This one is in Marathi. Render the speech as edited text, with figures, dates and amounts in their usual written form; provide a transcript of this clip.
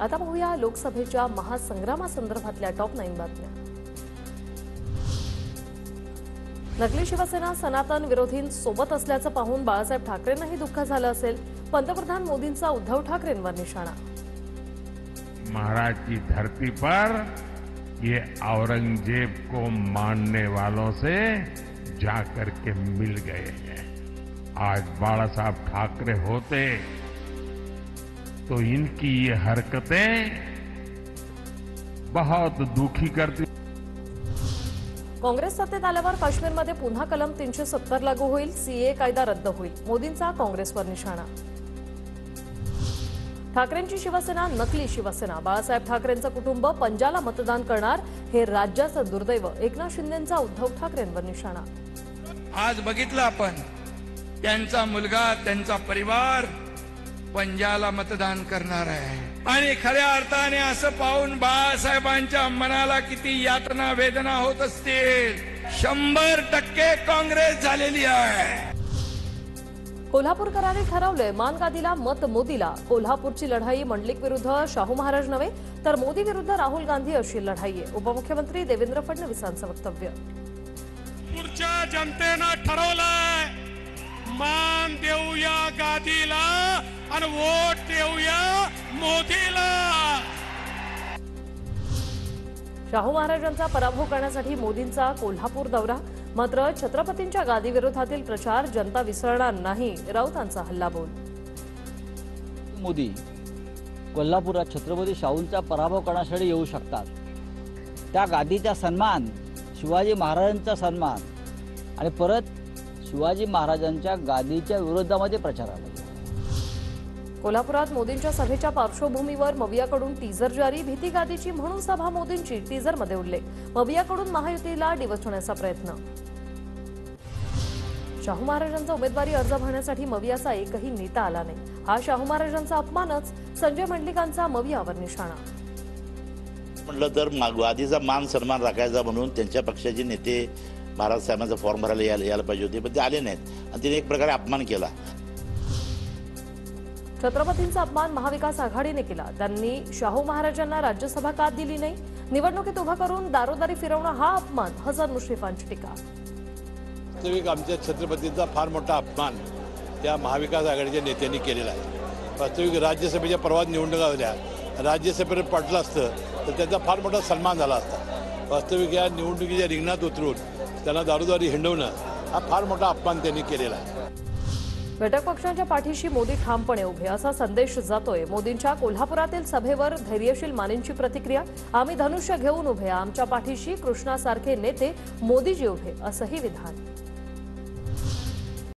आता पाहूया लोकसभेच्या महासंग्रामासंदर्भातल्या टॉप 9 बातम्या। नकली शिवसेना सनातन विरोधींसोबत असल्याचं पाहून बाळासाहेब ठाकरेंनाही दुःख झालं असेल। पंतप्रधान मोदींचा उद्धव ठाकरेंवर निशाणा। महाराज की धरती पर ये औरंगजेब को मानने वालों से जाकर के मिल गए हैं। आज बाला साहब ठाकरे होते तो इनकी ये हरकतें बहुत दुखी करती। काँग्रेस सत्तेत आल्यावर काश्मीरमध्ये पुन्हा कलम 370 लागू होईल। सीए कायदा रद्द होईल। मोदींचा काँग्रेसवर निशाणा। ठाकरेंची शिवसेना नकली शिवसेना। बाळासाहेब ठाकरेंचं कुटुंब पंजाला मतदान करणार हे राज्याचं दुर्दैव। एकनाथ शिंदेंचा उद्धव ठाकरेंवर निशाणा। आज बघितलं आपण त्यांचा मुलगा त्यांचा परिवार पंजाला मतदान करणार आहे आणि खऱ्या अर्थाने असं पाहून बाळासाहेबांच्या मनाला किती यातना वेदना होत असतील। 100% काँग्रेस झालेली आहे। कोल्हापूरकरांनी ठरवलंय मानगादीला मत मोदीला। कोल्हापूरची लढाई मंडलिक विरुद्ध शाहू महाराज नव्हे तर मोदी विरुद्ध राहुल गांधी अशी लढाई आहे। उपमुख्यमंत्री देवेंद्र फडणवीसांचं वक्तव्य। पुढच्या जनतेनं ठरवलंय मान देऊया गादीला आणि वोट देऊया मोदीला। शाहू महाराजांचा पराभव करण्यासाठी मोदींचा कोल्हापूर दौरा। मात्र छत्रपतींच्या गादी विरोधातील प्रचार जनता विसरणार नाही। राऊतांचा हल्लाबोल। मोदी कोल्हापुरात छत्रपती शाहूंचा पराभव करण्यासाठी येऊ शकतात। त्या गादीचा सन्मान, शिवाजी महाराजांचा सन्मान आणि परत शिवाजी महाराजांच्या गादीच्या विरोधामध्ये प्रचाराला। कोल्हापुरात मोदींच्या सभेच्या पार्श्वभूमीवर मवियाकडून टीजर जारी। भीती गादीची म्हणून सभा मोदींची टीजरमध्ये उडले। मवियाकडून महायुतीला डिवचण्याचा प्रयत्न। शाहू महाराजांचा उमेदवारी अर्ज भरण्यासाठी मवियाचा एकही नेता आला नाही। हा शाहू महाराजांचा अपमानच। संजय मंडलिकांचा मवियावर निशाणा। म्हटलं तर गादीचा मान सन्मान राखायचा म्हणून त्यांच्या पक्षाचे नेते महाराज साहेबांचा फॉर्म भरायला यायला पाहिजे होते, पण ते आले नाहीत आणि तिने एक प्रकारे अपमान केला। छत्रपतींचा अपमान महाविकास आघाडीने केला। त्यांनी शाहू महाराजांना राज्यसभा का दिली नाही? निवडणुकीत उभा करून दारोदारी फिरवणं हा अपमान। हसन मुश्रीफांची टीका। वास्तविक आमच्या छत्रपतींचा फार मोठा अपमान त्या महाविकास आघाडीच्या नेत्यांनी केलेला आहे। वास्तविक राज्यसभेच्या परवा निवडणुका होत्या, राज्यसभेत पडलं असतं तर त्याचा फार मोठा सन्मान झाला असता। वास्तविक या निवडणुकीच्या रिंगणात उतरून त्यांना दारोदारी हिंडवणं हा फार मोठा अपमान त्यांनी केलेला आहे। घटक पक्षांच्या पाठीशी मोदी ठामपणे उभे असा संदेश जातोय। मोदींच्या कोल्हापुरातील सभेवर धैर्यशील मानेंची प्रतिक्रिया। आम्ही धनुष्य घेऊन उभे, आमच्या पाठीशी कृष्णासारखे नेते मोदीजी उभे असंही विधान।